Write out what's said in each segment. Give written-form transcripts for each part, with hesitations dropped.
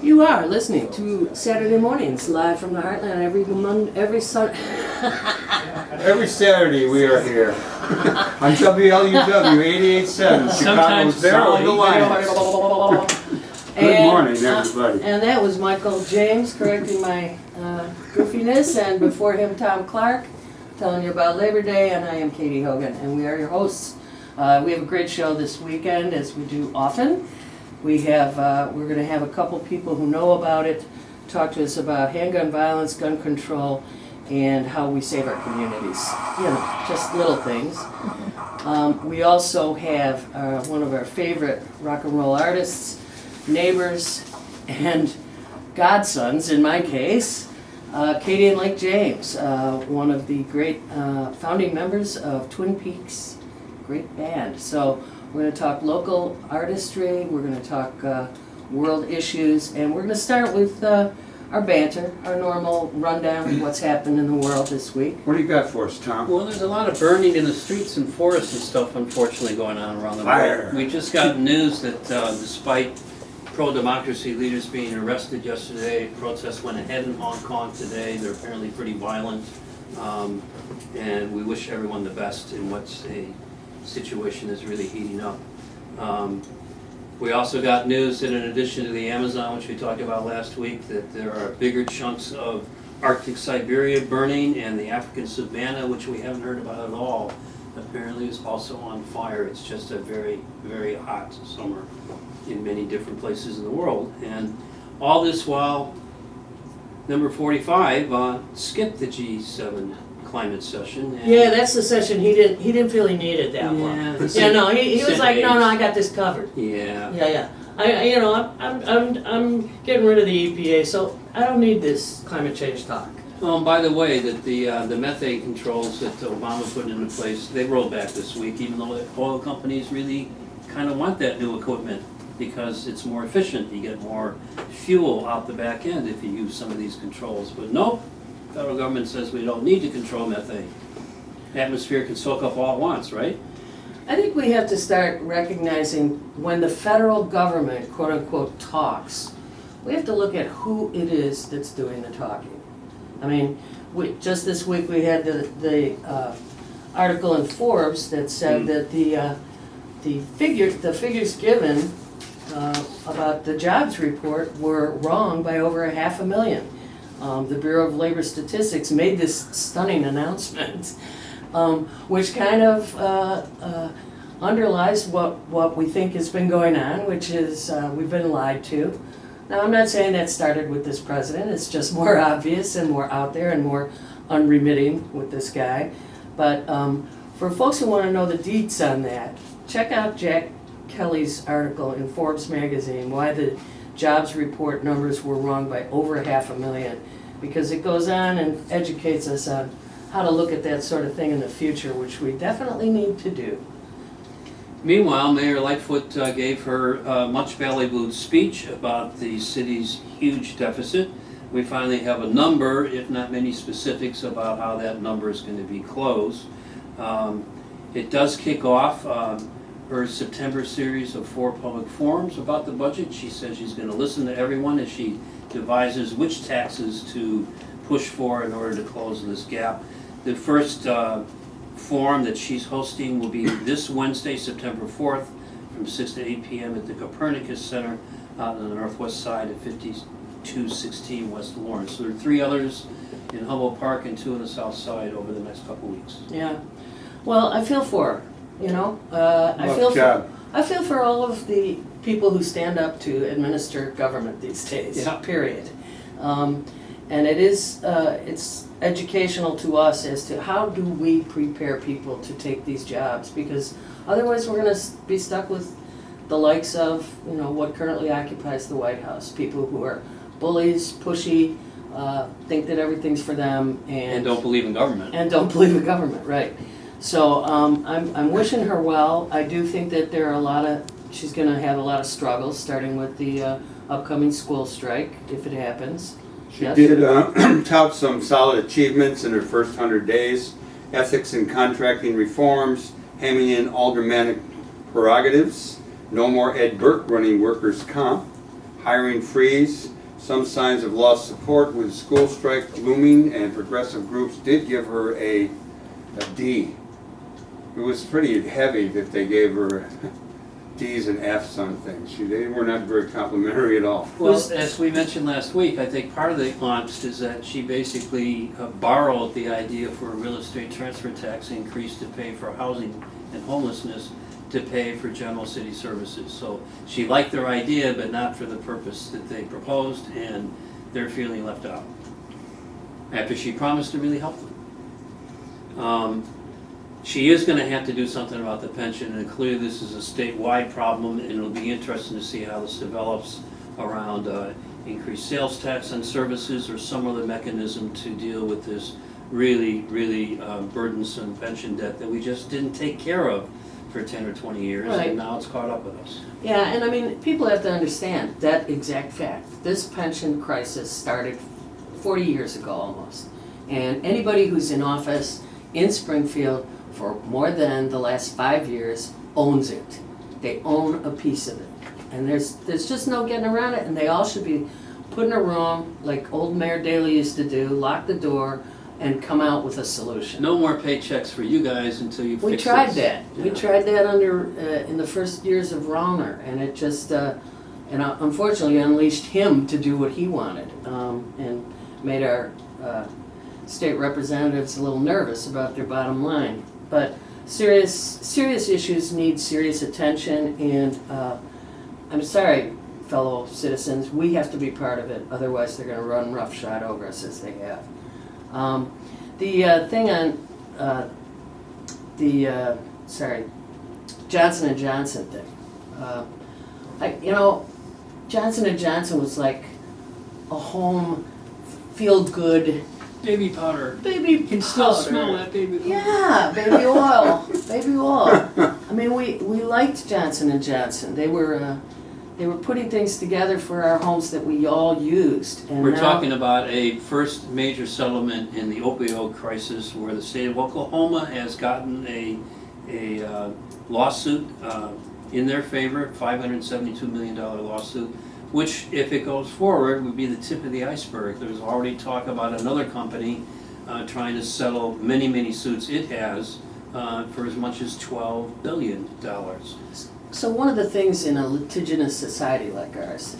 You are listening to Saturday Mornings live from the Heartland Every Saturday we are here on WLUW 88.7, Chicago's Sound Alliance. Good morning, everybody. And that was Michael James correcting my goofiness, and before him, Tom Clark, telling you about Labor Day, and I am Katie Hogan, and we are your hosts. We have a great show this weekend, as we do often. We're going to have a couple people who know about it talk to us about handgun violence, gun control, and how we save our communities. You know, just little things. We also have one of our favorite rock and roll artists, neighbors, and godsons, in my case, Cadien Lake James, one of the great founding members of Twin Peaks, great band. So we're going to talk local artistry, we're going to talk world issues, and we're going to start with our banter, our normal rundown of what's happened in the world this week. What do you got for us, Tom? Well, there's a lot of burning in the streets and forests and stuff, unfortunately, going on around the world. We just got news that despite pro-democracy leaders being arrested yesterday, protests went ahead in Hong Kong today. They're apparently pretty violent, and we wish everyone the best in what's a situation that's really heating up. We also got news that in addition to the Amazon, which we talked about last week, that there are bigger chunks of Arctic Siberia burning, and the African savanna, which we haven't heard about at all, apparently is also on fire. It's just a very, very hot summer in many different places in the world. And all this while number 45 skipped the G7 climate session. And Yeah, that's the session he didn't feel he needed that one. Yeah, no, he was like, no, I got this covered. Yeah. Yeah. I'm getting rid of the EPA, so I don't need this climate change talk. Well, and by the way, that the methane controls that Obama put into place, they rolled back this week, even though the oil companies really kind of want that new equipment because it's more efficient. You get more fuel out the back end if you use some of these controls. But nope, the federal government says we don't need to control methane. Atmosphere can soak up all it wants, right? I think we have to start recognizing when the federal government, quote unquote, talks, we have to look at who it is that's doing the talking. I mean, just this week we had the article in Forbes that said that the figures given about the jobs report were wrong by over 500,000. The Bureau of Labor Statistics made this stunning announcement, which kind of underlies what we think has been going on, which is we've been lied to. Now, I'm not saying that started with this president. It's just more obvious and more out there and more unremitting with this guy. But for folks who want to know the deets on that, check out Jack Kelly's article in Forbes magazine, why the jobs report numbers were wrong by over 500,000, because it goes on and educates us on how to look at that sort of thing in the future, which we definitely need to do. Meanwhile, Mayor Lightfoot gave her much ballyhooed speech about the city's huge deficit. We finally have a number, if not many specifics, about how that number is going to be closed. It does kick off her September series of 4 public forums about the budget. She says she's going to listen to everyone as she devises which taxes to push for in order to close this gap. The first forum that she's hosting will be this Wednesday, September 4th, from 6 to 8 p.m. at the Copernicus Center out on the northwest side of 5216 West Lawrence. So there are 3 others in Humboldt Park and 2 on the south side over the next couple weeks. Yeah. Well, I feel for her, you know. I feel for all of the people who stand up to administer government these days, period. And it's educational to us as to how do we prepare people to take these jobs, because otherwise we're going to be stuck with the likes of, you know, what currently occupies the White House, people who are bullies, pushy, think that everything's for them, and don't believe in government. And don't believe in government, right. So I'm wishing her well. I do think that she's going to have a lot of struggles, starting with the upcoming school strike, if it happens. She did tout some solid achievements in her first 100 days, ethics and contracting reforms, hemming in aldermanic prerogatives, no more Ed Burke running workers' comp, hiring freeze, some signs of lost support with school strike looming, and progressive groups did give her a D. It was pretty heavy that they gave her D's and F's on things. They were not very complimentary at all. Well, as we mentioned last week, I think part of the angst is that she basically borrowed the idea for a real estate transfer tax increase to pay for housing and homelessness to pay for general city services. So she liked their idea, but not for the purpose that they proposed, and they're feeling left out. After she promised to really help them. She is going to have to do something about the pension, and clearly this is a statewide problem, and it'll be interesting to see how this develops around increased sales tax on services or some other mechanism to deal with this really burdensome pension debt that we just didn't take care of for 10 or 20 years, Right. and now it's caught up with us. Yeah, and I mean, people have to understand that exact fact. This pension crisis started 40 years ago almost. And anybody who's in office in Springfield for more than the last 5 years owns it. They own a piece of it. And there's just no getting around it, and they all should be put in a room like old Mayor Daley used to do, lock the door, and come out with a solution. No more paychecks for you guys until you fix this. We tried that. We Yeah. tried that under in the first years of Brodner, and it just unfortunately unleashed him to do what he wanted, and made our state representatives a little nervous about their bottom line. But serious issues need serious attention, and I'm sorry, fellow citizens, we have to be part of it. Otherwise, they're going to run roughshod over us as they have. The thing on Johnson & Johnson thing. Johnson & Johnson was like a home, feel-good Baby powder. baby You can still powder. smell that baby powder. Yeah, baby oil, baby oil. I mean, we liked Johnson & Johnson. They were putting things together for our homes that we all used. And We're now, talking about a first major settlement in the opioid crisis where the state of Oklahoma has gotten a lawsuit in their favor, $572 million lawsuit, which, if it goes forward, would be the tip of the iceberg. There's already talk about another company trying to settle many suits it has for as much as $12 billion. So one of the things in a litigious society like ours,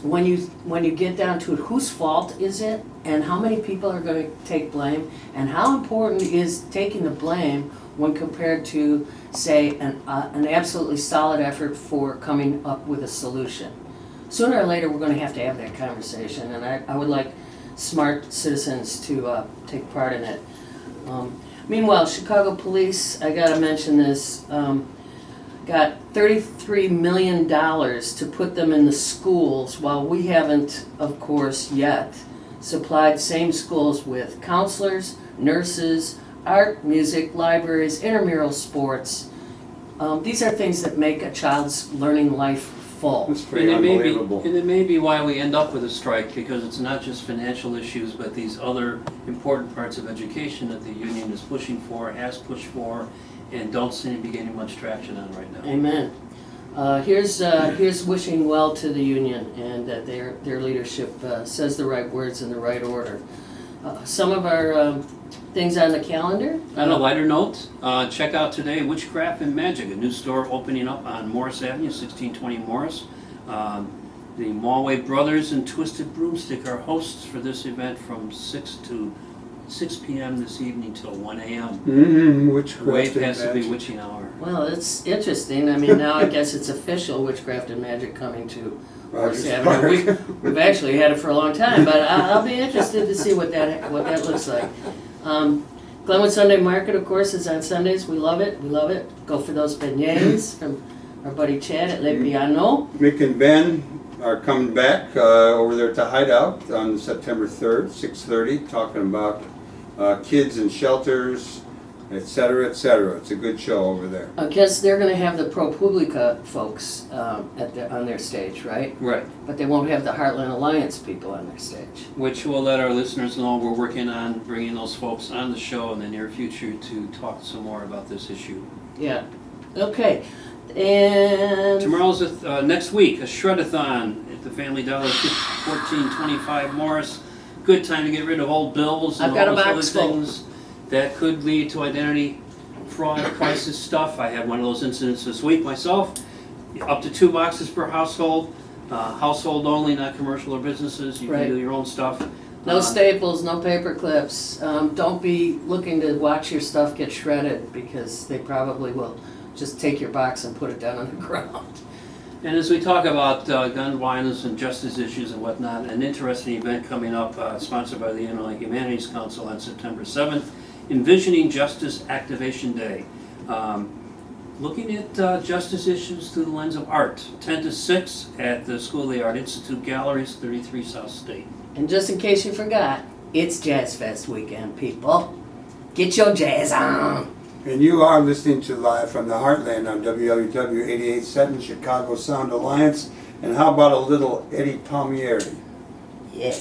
when you get down to it, whose fault is it, and how many people are going to take blame, and how important is taking the blame when compared to, say, an absolutely solid effort for coming up with a solution. Sooner or later, we're going to have that conversation, and I would like smart citizens to take part in it. Meanwhile, Chicago police, I got to mention this, got $33 million to put them in the schools, while we haven't, of course, yet supplied same schools with counselors, nurses, art, music, libraries, intramural sports. These are things that make a child's learning life full. It's pretty unbelievable. And it may be why we end up with a strike, because it's not just financial issues, but these other important parts of education that the union is pushing for, has pushed for, and don't seem to be getting much traction on right now. Amen. Here's wishing well to the union, and that their leadership says the right words in the right order. Some of our things on the calendar. On a lighter note, check out today Witchcraft and Magic, a new store opening up on Morris Avenue, 1620 Morris. The Mulway Brothers and Twisted Broomstick are hosts for this event from 6 p.m. this evening till 1 a.m. Witchcraft Way and past the magic. bewitching hour. Well, it's interesting. I mean, now I guess it's official, Witchcraft and Magic coming to Morris Rogers Avenue. Park. We've actually had it for a long time, but I'll be interested to see what that looks like. Glenwood Sunday Market, of course, is on Sundays. We love it. Go for those beignets from our buddy Chad at Le Piano. Mick and Ben are coming back over there to Hideout on September 3rd, 6:30, talking about kids in shelters, etc., etc. It's a good show over there. I guess they're going to have the ProPublica folks on their stage, right? Right. But they won't have the Heartland Alliance people on their stage. Which will let our listeners know we're working on bringing those folks on the show in the near future to talk some more about this issue. Yeah. Okay. And Tomorrow's next week, a shred-a-thon at the Family Dollar, 1425 Morris. Good time to get rid of old bills and I've got all a those other box full. things that could lead to identity fraud, crisis stuff. I had one of those incidents this week myself. Up to 2 boxes per household. Household only, not commercial or businesses. You Right. can do your own stuff. No staples, no paper clips. Don't be looking to watch your stuff get shredded because they probably will just take your box and put it down on the ground. And as we talk about gun violence and justice issues and whatnot, an interesting event coming up sponsored by the Illinois Humanities Council on September 7th, Envisioning Justice Activation Day. Looking at justice issues through the lens of art, 10 to 6 at the School of the Art Institute Galleries, 33 South State. And just in case you forgot, it's Jazz Fest weekend, people. Get your jazz on. And you are listening to Live from the Heartland on WLUW 88.7 Chicago Sound Alliance. And how about a little Eddie Palmieri? Yeah.